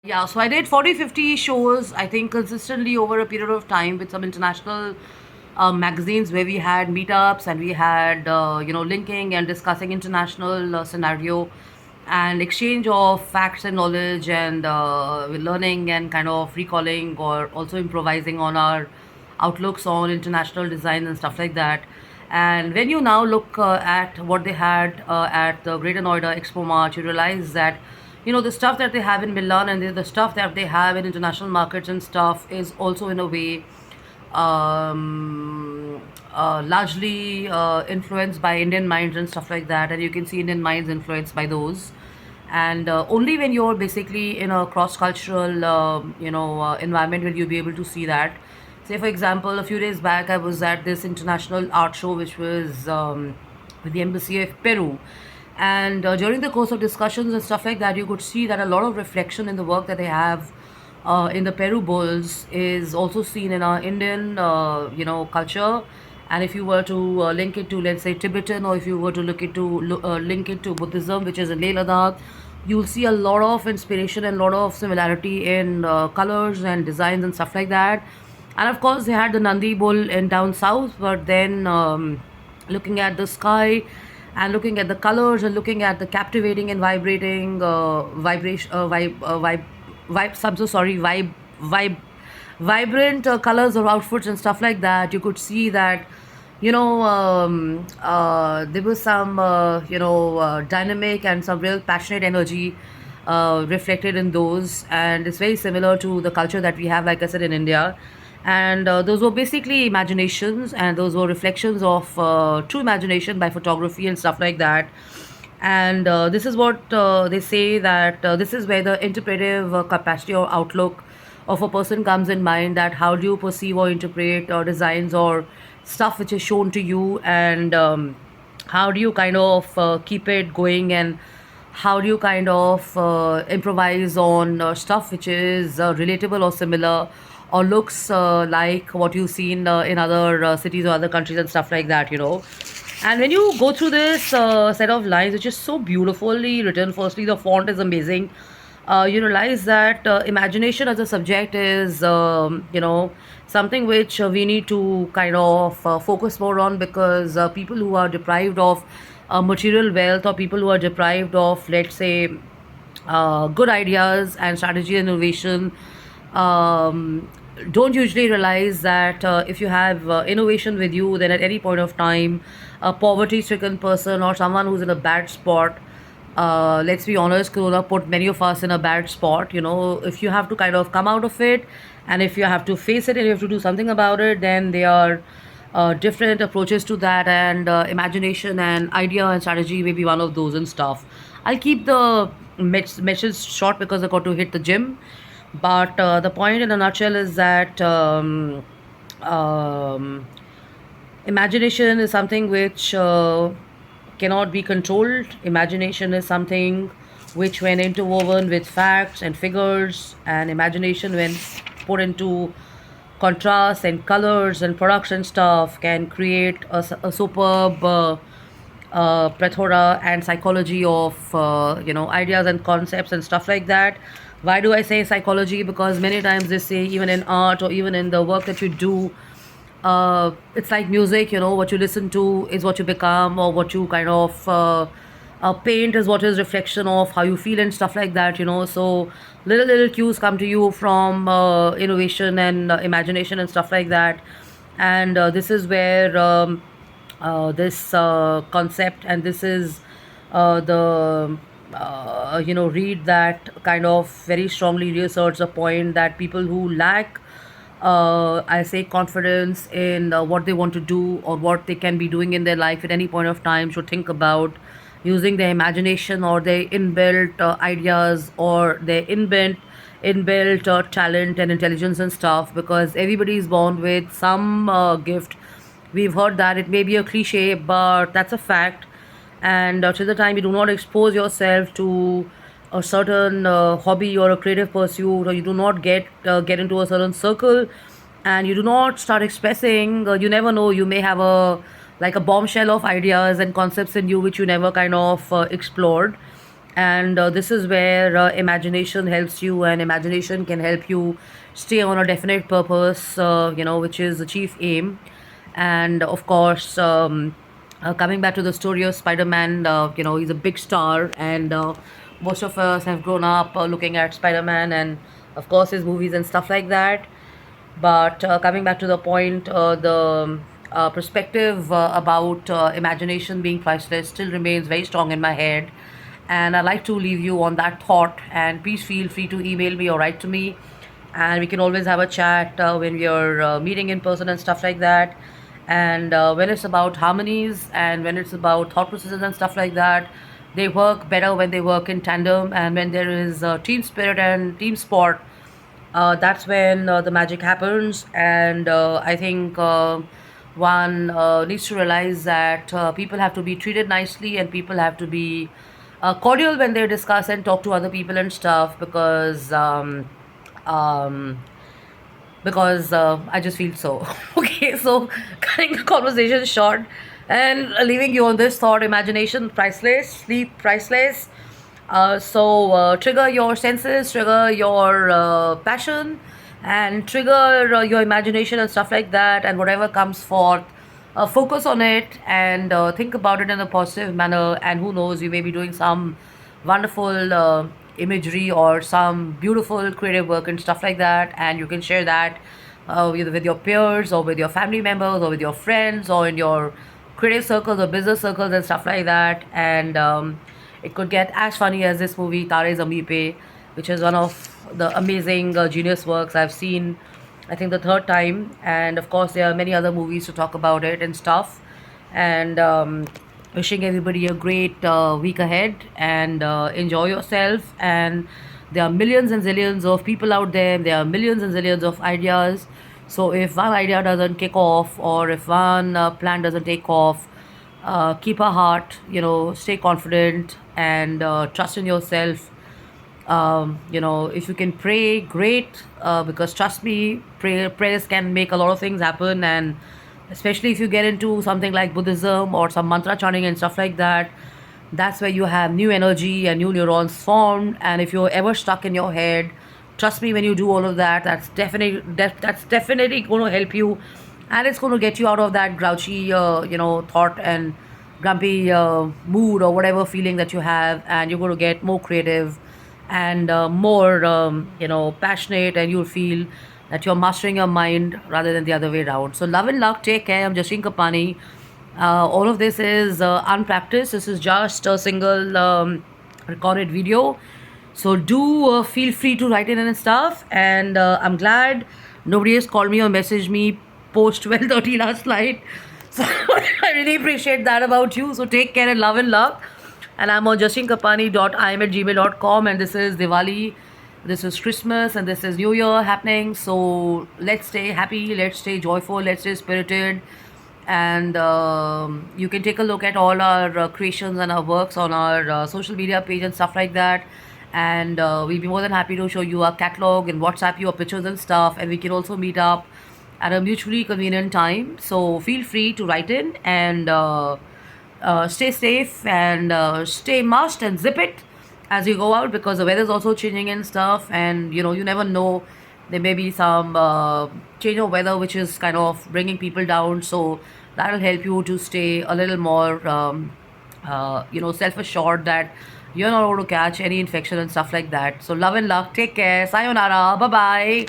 Yeah, so I did 40, 50 shows, I think, consistently over a period of time with some international magazines where we had meetups and we had, linking and discussing international scenario and exchange of facts and knowledge and learning and kind of recalling or also improvising on our outlooks on international design and stuff like that. And when you now look at what they had at the Greater Noida Expo March, you realize that the stuff that they have in Milan and the stuff that they have in international markets and stuff is also in a way largely influenced by Indian minds and stuff like that, and you can see Indian minds influenced by those. And only when you're basically in a cross-cultural, environment will you be able to see that. Say, for example, a few days back, I was at this international art show, which was with the embassy of Peru. And during the course of discussions and stuff like that, you could see that a lot of reflection in the work that they have in the Peru bowls is also seen in our Indian, culture. And if you were to link it to, let's say, Tibetan, or if you were to link it to Buddhism, which is in Leh Ladakh, you'll see a lot of inspiration and a lot of similarity in colors and designs and stuff like that. And of course, they had the Nandi bull in down south, but then looking at the sky and looking at the colors and looking at the captivating and vibrating vibration, I'm so sorry, vibrant colors of outfits and stuff like that, you could see that there was some dynamic and some real passionate energy reflected in those, and it's very similar to the culture that we have, like I said, in India. And those were basically imaginations, and those were reflections of true imagination by photography and stuff like that. And this is what they say, that this is where the interpretive capacity or outlook of a person comes in mind, that how do you perceive or interpret designs or stuff which is shown to you, and how do you kind of keep it going, and how do you kind of improvise on stuff which is relatable or similar, or looks like what you've seen in other cities or other countries and stuff like that. And when you go through this set of lines, which is so beautifully written, firstly, the font is amazing. You realize that imagination as a subject is, something which we need to kind of focus more on, because people who are deprived of material wealth, or people who are deprived of, let's say, good ideas and strategy and innovation, um, don't usually realize that if you have innovation with you, then at any point of time, a poverty stricken person or someone who's in a bad spot, let's be honest, Corona put many of us in a bad spot. If you have to kind of come out of it, and if you have to face it and you have to do something about it, then there are different approaches to that, and imagination and idea and strategy may be one of those and stuff. I'll keep the message short because I got to hit the gym. But the point in a nutshell is that um, imagination is something which cannot be controlled. Imagination is something which, when interwoven with facts and figures, and imagination, when put into contrast and colors and products and stuff, can create a superb plethora and psychology of ideas and concepts and stuff like that. Why do I say psychology? Because many times they say, even in art or even in the work that you do, it's like music. What you listen to is what you become, or what you kind of paint is what is reflection of how you feel and stuff like that. So little cues come to you from innovation and imagination and stuff like that. And this is where this concept, and this is the read that kind of very strongly reasserts a point that people who lack, I say, confidence in what they want to do or what they can be doing in their life at any point of time, should think about using their imagination or their inbuilt ideas, or their inbuilt talent and intelligence and stuff, because everybody is born with some gift. We've heard that, it may be a cliche, but that's a fact. And till the time you do not expose yourself to a certain hobby or a creative pursuit, or you do not get into a certain circle, and you do not start expressing, you never know, you may have a bombshell of ideas and concepts in you which you never kind of explored. And this is where imagination helps you, and imagination can help you stay on a definite purpose, which is the chief aim. And of course, coming back to the story of Spider-Man, he's a big star, and most of us have grown up looking at Spider-Man and of course his movies and stuff like that. But coming back to the point, the perspective about imagination being priceless still remains very strong in my head. And I'd like to leave you on that thought. And please feel free to email me or write to me. And we can always have a chat when we are meeting in person and stuff like that. And when it's about harmonies and when it's about thought processes and stuff like that, they work better when they work in tandem. And when there is team spirit and team sport, that's when the magic happens. And I think one needs to realize that people have to be treated nicely and people have to be cordial when they discuss and talk to other people and stuff, um, because I just feel so. Okay, so cutting the conversation short and leaving you on this thought: imagination priceless, sleep priceless. Trigger your senses, trigger your passion, and trigger your imagination and stuff like that, and whatever comes forth. Focus on it and think about it in a positive manner. And who knows, you may be doing some wonderful imagery or some beautiful creative work and stuff like that, and you can share that with your peers or with your family members or with your friends or in your creative circles or business circles and stuff like that. And it could get as funny as this movie Tare Zameen Pe, which is one of the amazing genius works I've seen, I think the third time. And of course, there are many other movies to talk about it and stuff. And wishing everybody a great week ahead, and enjoy yourself. And there are millions and zillions of people out there. There are millions and zillions of ideas. So if one idea doesn't kick off, or if one plan doesn't take off, keep a heart, stay confident and trust in yourself. If you can pray, great, because trust me, prayers can make a lot of things happen. And especially if you get into something like Buddhism or some mantra chanting and stuff like that, that's where you have new energy and new neurons formed. And if you're ever stuck in your head, trust me, when you do all of that, that's definitely going to help you, and it's going to get you out of that grouchy thought and grumpy mood or whatever feeling that you have. And you're going to get more creative and more passionate, and you'll feel that you're mastering your mind rather than the other way around. So love and luck, take care. I'm Jasleen Kapani. All of this is unpracticed. This is just a single recorded video. So do feel free to write in and stuff. And I'm glad nobody has called me or messaged me post 12:30 last night. So I really appreciate that about you. So take care and love and luck. And I'm on justeenkapani.im@gmail.com. And this is Diwali, this is Christmas, and this is New Year happening. So let's stay happy, let's stay joyful, let's stay spirited. And you can take a look at all our creations and our works on our social media page and stuff like that. And we'll be more than happy to show you our catalog and WhatsApp you our pictures and stuff. And we can also meet up at a mutually convenient time. So feel free to write in, and stay safe, and stay masked and zip it as you go out, because the weather's also changing and stuff. And you never know, there may be some change of weather which is kind of bringing people down. So that'll help you to stay a little more self-assured that you're not going to catch any infection and stuff like that. So love and luck, take care, sayonara, bye bye.